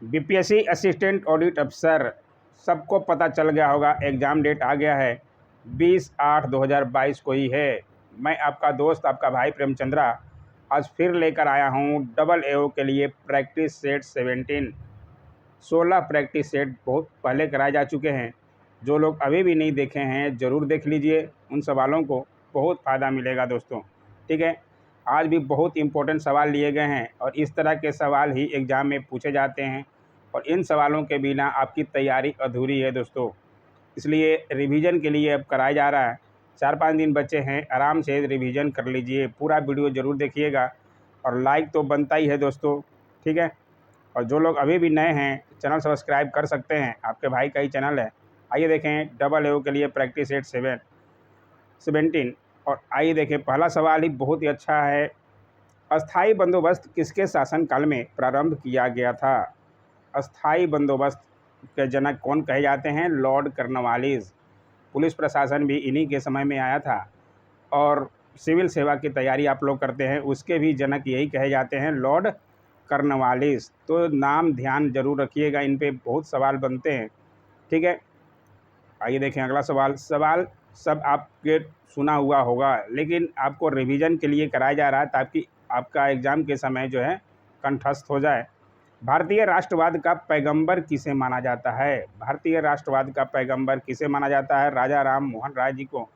BPSC assistant audit अफसर सबको पता चल गया होगा, एग्ज़ाम डेट आ गया है 20/8/2022 को ही है। मैं आपका दोस्त, आपका भाई प्रेमचंद्रा आज फिर लेकर आया हूँ डबल एओ के लिए प्रैक्टिस सेट 17। 16 प्रैक्टिस सेट बहुत पहले कराए जा चुके हैं। जो लोग अभी भी नहीं देखे हैं ज़रूर देख लीजिए, उन सवालों को बहुत फ़ायदा मिलेगा दोस्तों। ठीक है, आज भी बहुत इंपॉर्टेंट सवाल लिए गए हैं और इस तरह के सवाल ही एग्ज़ाम में पूछे जाते हैं और इन सवालों के बिना आपकी तैयारी अधूरी है दोस्तों। इसलिए रिवीजन के लिए अब कराया जा रहा है। 4-5 दिन बचे हैं, आराम से रिवीजन कर लीजिए। पूरा वीडियो ज़रूर देखिएगा और लाइक तो बनता ही है दोस्तों। ठीक है, और जो लोग अभी भी नए हैं चैनल सब्सक्राइब कर सकते हैं, आपके भाई का ही चैनल है। आइए देखें डबल एओ के लिए प्रैक्टिस सेट 17। और आइए देखें, पहला सवाल ही बहुत ही अच्छा है। अस्थाई बंदोबस्त किसके शासनकाल में प्रारंभ किया गया था? अस्थाई बंदोबस्त के जनक कौन कहे जाते हैं? Lord Cornwallis. पुलिस प्रशासन भी इन्हीं के समय में आया था और सिविल सेवा की तैयारी आप लोग करते हैं उसके भी जनक यही कहे जाते हैं, लॉर्ड कॉर्नवालिस। तो नाम ध्यान जरूर रखिएगा, इन पे बहुत सवाल बनते हैं। ठीक है, आइए देखें अगला सवाल। सब आपके सुना हुआ होगा, लेकिन आपको रिवीजन के लिए कराया जा रहा है ताकि आपका एग्ज़ाम के समय जो है कंठस्थ हो जाए। भारतीय राष्ट्रवाद का पैगंबर किसे माना जाता है? भारतीय राष्ट्रवाद का पैगंबर किसे माना जाता है? राजा राम मोहन राय जी को।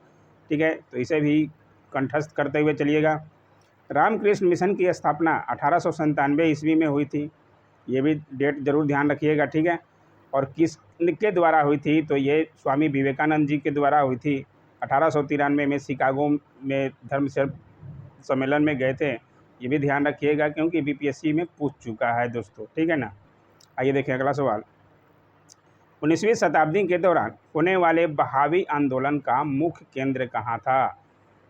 ठीक है, तो इसे भी कंठस्थ करते हुए चलिएगा। रामकृष्ण मिशन की स्थापना 1897 ईस्वी में हुई थी, ये भी डेट जरूर ध्यान रखिएगा। ठीक है, और किसके द्वारा हुई थी? तो ये स्वामी विवेकानंद जी के द्वारा हुई थी। 1893 में शिकागो में धर्म सम्मेलन में गए थे, ये भी ध्यान रखिएगा क्योंकि बीपीएससी में पूछ चुका है दोस्तों। ठीक है ना, आइए देखें अगला सवाल। 19वीं शताब्दी के दौरान होने वाले बहावी आंदोलन का मुख्य केंद्र कहाँ था?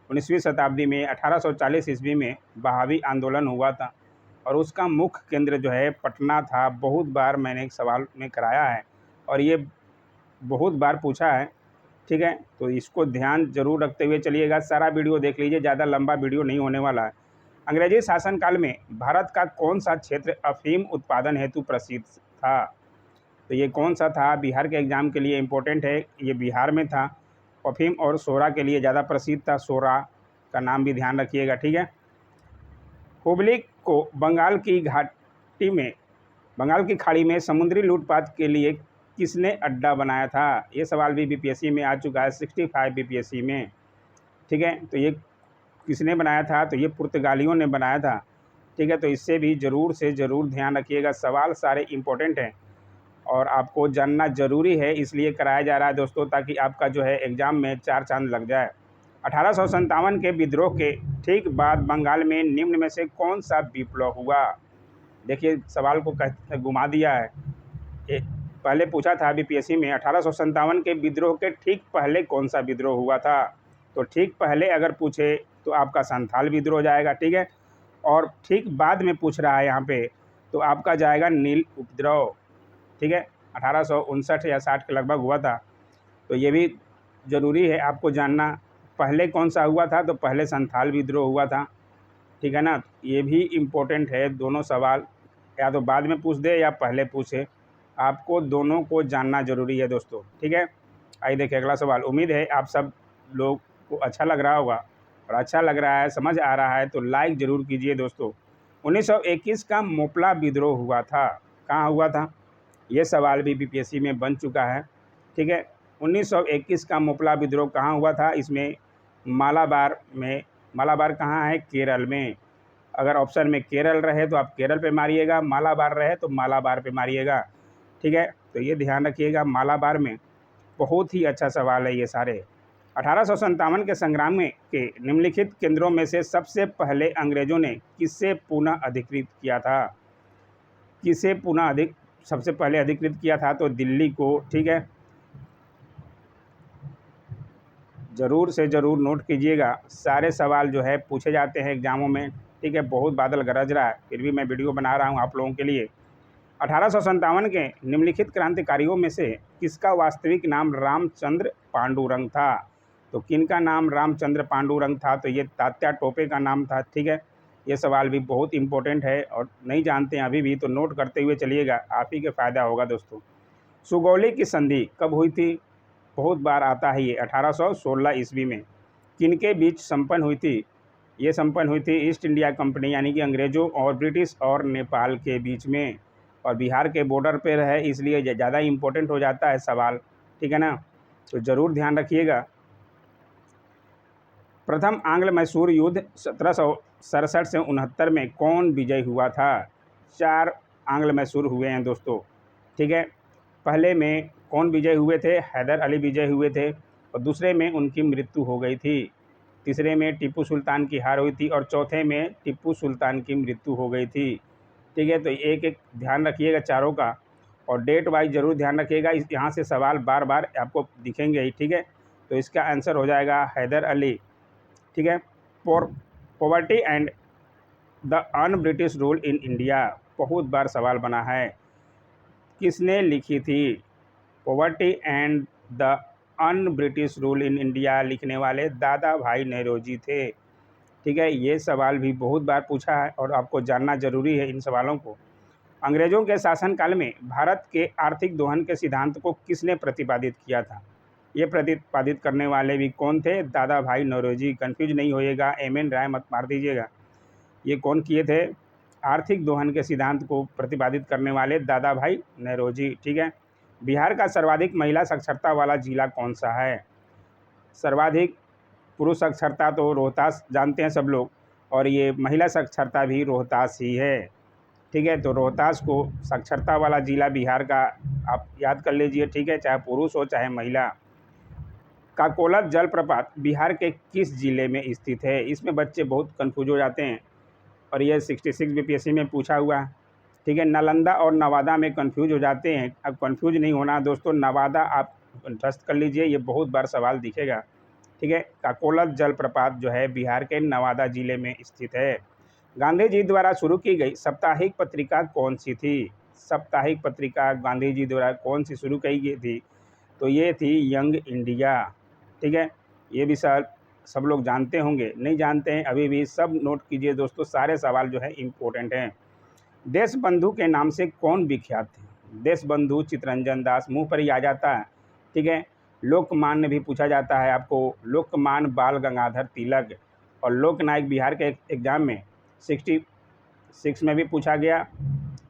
19वीं शताब्दी में 1840 ईस्वी में बहावी आंदोलन हुआ था और उसका मुख्य केंद्र जो है पटना था। बहुत बार मैंने एक सवाल में कराया है और ये बहुत बार पूछा है। ठीक है, तो इसको ध्यान जरूर रखते हुए चलिएगा, सारा वीडियो देख लीजिए, ज़्यादा लंबा वीडियो नहीं होने वाला है। अंग्रेजी शासनकाल में भारत का कौन सा क्षेत्र अफीम उत्पादन हेतु प्रसिद्ध था? तो ये कौन सा था? बिहार के एग्ज़ाम के लिए इम्पोर्टेंट है, ये बिहार में था। अफीम और सोरा के लिए ज़्यादा प्रसिद्ध था, सोरा का नाम भी ध्यान रखिएगा। ठीक है, हुबली को बंगाल की खाड़ी में समुद्री लूटपाट के लिए किसने अड्डा बनाया था? ये सवाल भी बीपीएससी में आ चुका है, 65 बीपीएससी में। ठीक है, तो ये किसने बनाया था? तो ये पुर्तगालियों ने बनाया था। ठीक है, तो इससे भी ज़रूर से ज़रूर ध्यान रखिएगा, सवाल सारे इम्पोर्टेंट हैं और आपको जानना ज़रूरी है, इसलिए कराया जा रहा है दोस्तों, ताकि आपका जो है एग्ज़ाम में 4 चांद लग जाए। 1857 के विद्रोह के ठीक बाद बंगाल में निम्न में से कौन सा विप्लव हुआ? देखिए, सवाल को घुमा दिया है। पहले पूछा था बीपीएससी में 1857 के विद्रोह के ठीक पहले कौन सा विद्रोह हुआ था? तो ठीक पहले अगर पूछे तो आपका संथाल विद्रोह हो जाएगा। ठीक है, और ठीक बाद में पूछ रहा है यहाँ पे तो आपका जाएगा नील उपद्रव। ठीक है, 1859 या 60 के लगभग हुआ था। तो ये भी ज़रूरी है आपको जानना, पहले कौन सा हुआ था? तो पहले संथाल विद्रोह हुआ था। ठीक है ना, ये भी इम्पोर्टेंट है। दोनों सवाल या तो बाद में पूछ दे या पहले पूछे, आपको दोनों को जानना ज़रूरी है दोस्तों। ठीक है, आइए देखिए अगला सवाल। उम्मीद है आप सब लोग को अच्छा लग रहा होगा और अच्छा लग रहा है, समझ आ रहा है तो लाइक ज़रूर कीजिए दोस्तों। 1921 का मोपला विद्रोह हुआ था, कहाँ हुआ था? ये सवाल भी बीपीएससी में बन चुका है। ठीक है, 1921 का मोपला विद्रोह कहाँ हुआ था? इसमें मालाबार में। मालाबार कहाँ है? केरल में। अगर ऑप्शन में केरल रहे तो आप केरल पे मारिएगा, मालाबार रहे तो मालाबार पे मारिएगा। ठीक है, तो ये ध्यान रखिएगा, मालाबार में। बहुत ही अच्छा सवाल है ये सारे। 1857 के संग्राम में के निम्नलिखित केंद्रों में से सबसे पहले अंग्रेजों ने किससे पुनः अधिकृत किया था? किसे सबसे पहले अधिकृत किया था? तो दिल्ली को। ठीक है, ज़रूर से ज़रूर नोट कीजिएगा, सारे सवाल जो है पूछे जाते हैं एग्ज़ामों में। ठीक है, बहुत बादल गरज रहा है, फिर भी मैं वीडियो बना रहा हूँ आप लोगों के लिए। 1857 के निम्नलिखित क्रांतिकारियों में से किसका वास्तविक नाम रामचंद्र पांडुरंग था? तो किनका नाम रामचंद्र पांडुरंग था? तो ये तात्या टोपे का नाम था। ठीक है, ये सवाल भी बहुत इम्पोर्टेंट है और नहीं जानते हैं अभी भी तो नोट करते हुए चलिएगा, आप ही के फ़ायदा होगा दोस्तों। सुगौली की संधि कब हुई थी? बहुत बार आता है ये 1816 ईस्वी में। किनके बीच संपन्न हुई थी? ये संपन्न हुई थी ईस्ट इंडिया कंपनी यानी कि अंग्रेज़ों और ब्रिटिश और नेपाल के बीच में, और बिहार के बॉर्डर पर है इसलिए ज़्यादा इम्पोर्टेंट हो जाता है सवाल, ठीक है ना, तो ज़रूर ध्यान रखिएगा। प्रथम आंग्ल मैसूर युद्ध 1767 से 69 में कौन विजयी हुआ था? 4 आंग्ल मैसूर हुए हैं दोस्तों, ठीक है। पहले में कौन विजय हुए थे? हैदर अली विजय हुए थे, और दूसरे में उनकी मृत्यु हो गई थी। तीसरे में टीपू सुल्तान की हार हुई थी, और चौथे में टीपू सुल्तान की मृत्यु हो गई थी, ठीक है। तो एक एक ध्यान रखिएगा चारों का, और डेट वाइज ज़रूर ध्यान रखिएगा, इस यहाँ से सवाल बार बार आपको दिखेंगे ही, ठीक है। तो इसका आंसर हो जाएगा हैदर अली, ठीक है। Poverty and the un British rule in India बहुत बार सवाल बना है, किसने लिखी थी? Poverty and the un British rule in India लिखने वाले दादा भाई नौरोजी थे, ठीक है। ये सवाल भी बहुत बार पूछा है और आपको जानना जरूरी है इन सवालों को। अंग्रेजों के शासनकाल में भारत के आर्थिक दोहन के सिद्धांत को किसने प्रतिपादित किया था? ये प्रतिपादित करने वाले भी कौन थे? दादा भाई नौरोजी। कंफ्यूज नहीं होइएगा, एम.एन. राय मत मार दीजिएगा। ये कौन किए थे? आर्थिक दोहन के सिद्धांत को प्रतिपादित करने वाले दादा भाई नौरोजी, ठीक है। बिहार का सर्वाधिक महिला साक्षरता वाला जिला कौन सा है? सर्वाधिक पुरुष साक्षरता तो रोहतास जानते हैं सब लोग, और ये महिला साक्षरता भी रोहतास ही है, ठीक है। तो रोहतास को साक्षरता वाला जिला बिहार का आप याद कर लीजिए, ठीक है, चाहे पुरुष हो चाहे महिला। काकोलत जलप्रपात बिहार के किस जिले में स्थित है? इसमें बच्चे बहुत कंफ्यूज हो जाते हैं, और ये 66 बीपीएससी में पूछा हुआ है, ठीक है। नालंदा और नवादा में कंफ्यूज हो जाते हैं, अब कंफ्यूज नहीं होना दोस्तों, नवादा आप कंठस्थ कर लीजिए, ये बहुत बार सवाल दिखेगा, ठीक है। काकोलत जलप्रपात जो है बिहार के नवादा जिले में स्थित है। गांधी जी द्वारा शुरू की गई साप्ताहिक पत्रिका कौन सी थी? साप्ताहिक पत्रिका गांधी जी द्वारा कौन सी शुरू की गई थी? तो ये थी यंग इंडिया, ठीक है। ये भी सब लोग जानते होंगे, नहीं जानते हैं अभी भी सब नोट कीजिए दोस्तों, सारे सवाल जो है इम्पोर्टेंट हैं। देश बंधु के नाम से कौन विख्यात थे? देश बंधु चित्तरंजन दास, मुँह पर ही आ जाता है, ठीक है। लोकमान्य भी पूछा जाता है आपको, लोकमान्य बाल गंगाधर तिलक, और लोकनायक बिहार के एग्ज़ाम में 66 में भी पूछा गया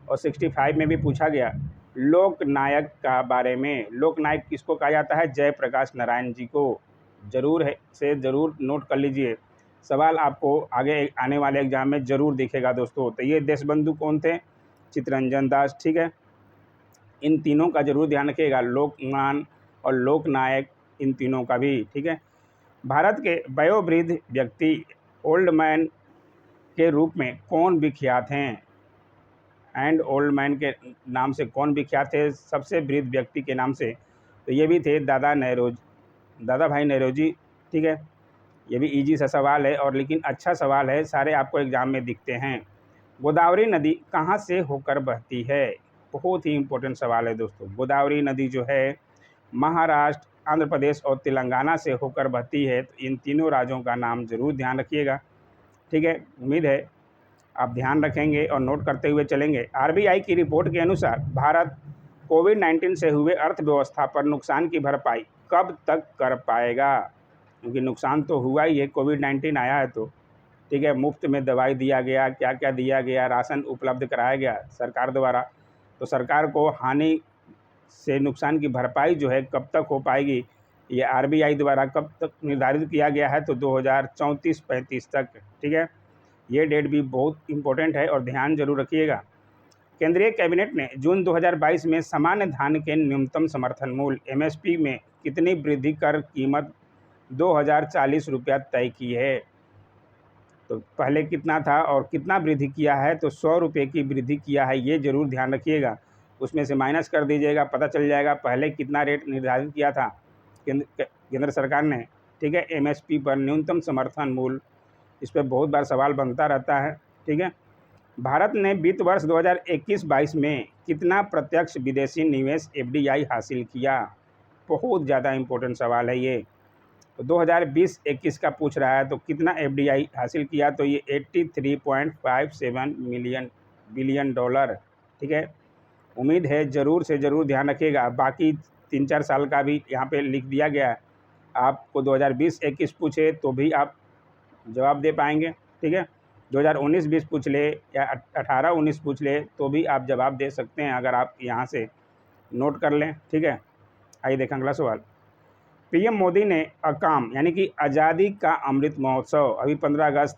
और 65 में भी पूछा गया। लोकनायक का बारे में, लोकनायक किसको कहा जाता है? जयप्रकाश नारायण जी को। ज़रूर नोट कर लीजिए, सवाल आपको आगे आने वाले एग्जाम में ज़रूर दिखेगा दोस्तों। तो ये देशबंधु कौन थे? चित्तरंजन दास, ठीक है। इन तीनों का जरूर ध्यान रखिएगा, लोकमान और लोकनायक, इन तीनों का भी, ठीक है। भारत के वयोवृद्ध व्यक्ति ओल्ड मैन के रूप में कौन विख्यात हैं? एंड ओल्ड मैन के नाम से कौन विख्यात है? सबसे वृद्ध व्यक्ति के नाम से, तो ये भी थे दादा भाई नौरोजी, ठीक है। ये भी इजी सा सवाल है और लेकिन अच्छा सवाल है, सारे आपको एग्जाम में दिखते हैं। गोदावरी नदी कहाँ से होकर बहती है? बहुत ही इम्पोर्टेंट सवाल है दोस्तों। गोदावरी नदी जो है महाराष्ट्र, आंध्र प्रदेश और तेलंगाना से होकर बहती है। तो इन तीनों राज्यों का नाम जरूर ध्यान रखिएगा, ठीक है। उम्मीद है आप ध्यान रखेंगे और नोट करते हुए चलेंगे। आरबीआई की रिपोर्ट के अनुसार भारत कोविड-19 से हुए अर्थव्यवस्था पर नुकसान की भरपाई कब तक कर पाएगा? क्योंकि नुकसान तो हुआ ही है, कोविड-19 आया है तो, ठीक है। मुफ्त में दवाई दिया गया, क्या क्या दिया गया, राशन उपलब्ध कराया गया सरकार द्वारा, तो सरकार को हानि से नुकसान की भरपाई जो है कब तक हो पाएगी, ये आरबीआई द्वारा कब तक निर्धारित किया गया है? तो 2034-35 तक, ठीक है। ये डेट भी बहुत इम्पोर्टेंट है और ध्यान जरूर रखिएगा। केंद्रीय कैबिनेट ने जून 2022 में सामान्य धान के न्यूनतम समर्थन मूल्य एमएसपी में कितनी वृद्धि कर कीमत 2040 रुपया तय की है? तो पहले कितना था और कितना वृद्धि किया है? तो 100 रुपये की वृद्धि किया है, ये जरूर ध्यान रखिएगा। उसमें से माइनस कर दीजिएगा, पता चल जाएगा पहले कितना रेट निर्धारित किया था केंद्र सरकार ने, ठीक है। एमएसपी पर न्यूनतम समर्थन मूल्य, इस पर बहुत बार सवाल बनता रहता है, ठीक है। भारत ने वित्त वर्ष 2021-22 में कितना प्रत्यक्ष विदेशी निवेश एफडीआई हासिल किया? बहुत ज़्यादा इम्पोर्टेंट सवाल है ये। तो 2020-21 का पूछ रहा है, तो कितना एफडीआई हासिल किया, तो ये 83.57 बिलियन डॉलर। ठीक है, उम्मीद है ज़रूर से ज़रूर ध्यान रखिएगा। बाकी 3-4 साल का भी यहाँ पे लिख दिया गया है, आपको 2020-21 पूछे तो भी आप जवाब दे पाएंगे। ठीक है, 2019-20 पूछ ले या 18-19 पूछ ले तो भी आप जवाब दे सकते हैं, अगर आप यहाँ से नोट कर लें। ठीक है, आइए देखें अगला सवाल। पीएम मोदी ने अकाम यानी कि आज़ादी का अमृत महोत्सव, अभी 15 अगस्त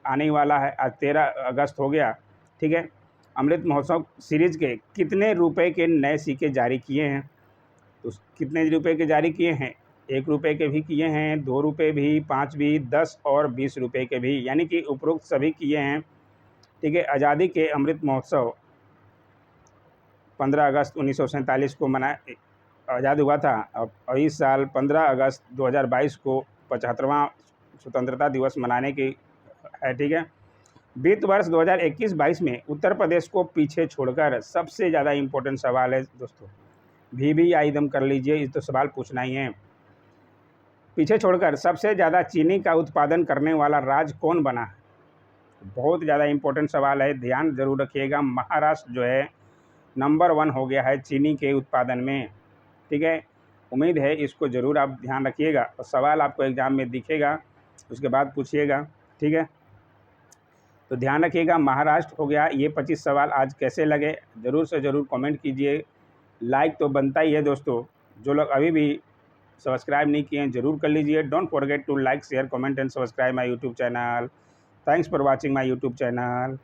आने ही वाला है, आज 13 अगस्त हो गया। ठीक है, अमृत महोत्सव सीरीज के कितने रुपए के नए सिक्के जारी किए हैं, तो कितने रुपए के जारी किए हैं, 1 रुपये के भी किए हैं, 2 रुपये भी, 5 भी, 10 और 20 रुपये के भी, यानी कि उपरोक्त सभी किए हैं। ठीक है, आज़ादी के अमृत महोत्सव 15 अगस्त 1947 को आज़ाद हुआ था, और इस साल 15 अगस्त 2022 को 75वां स्वतंत्रता दिवस मनाने की है। ठीक है, वित्त वर्ष 2021-22 में उत्तर प्रदेश को पीछे छोड़कर सबसे ज़्यादा इम्पोर्टेंट सवाल है दोस्तों, भी एकदम कर लीजिए, इस तो सवाल पूछना ही है। पीछे छोड़कर सबसे ज़्यादा चीनी का उत्पादन करने वाला राज्य कौन बना है, बहुत ज़्यादा इम्पोर्टेंट सवाल है, ध्यान ज़रूर रखिएगा। महाराष्ट्र जो है नंबर 1 हो गया है चीनी के उत्पादन में। ठीक है, उम्मीद है इसको ज़रूर आप ध्यान रखिएगा, और सवाल आपको एग्ज़ाम में दिखेगा, उसके बाद पूछिएगा। ठीक है, तो ध्यान रखिएगा, महाराष्ट्र हो गया। ये 25 सवाल आज कैसे लगे ज़रूर से ज़रूर कमेंट कीजिए। लाइक तो बनता ही है दोस्तों, जो लोग अभी भी सब्सक्राइब नहीं किए हैं ज़रूर कर लीजिए। Don't forget to like, share, comment and subscribe my YouTube channel. Thanks for watching my YouTube channel.